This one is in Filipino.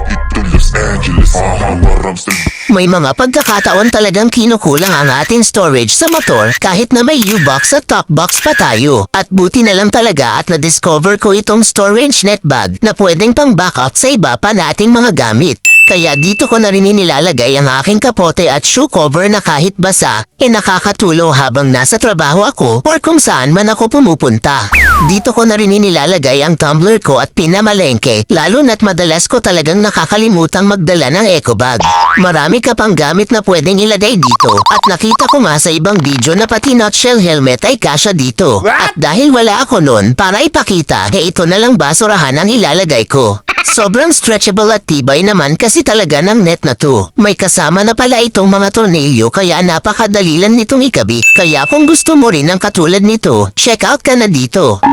ito Los Angeles. Warang May mga pagkakataon talagang kinukulang ang ating storage sa motor kahit na may U-box at top box pa tayo. At buti na lang talaga at na-discover ko itong storage net bag na pwedeng pang backup sa iba pa nating mga gamit. Kaya dito ko na rin inilalagay ang aking kapote at shoe cover na kahit basa, nakakatulong habang nasa trabaho ako or kung saan man ako pumupunta. Dito ko na rin inilalagay ang tumbler ko at pinamalengke, lalo na't madalas ko talagang nakakalimutang magdala ng eco bag. Marami ka pang gamit na pwedeng ilagay dito at nakita ko nga sa ibang video na pati nutshell helmet ay kasya dito. At dahil wala ako nun para ipakita, ito na lang basurahan ang ilalagay ko. Sobrang stretchable at tibay naman kasi talaga ng net na to. May kasama na pala itong mga tornilyo kaya napakadali lang nitong ikabit. Kaya kung gusto mo rin ng katulad nito, check out ka na dito.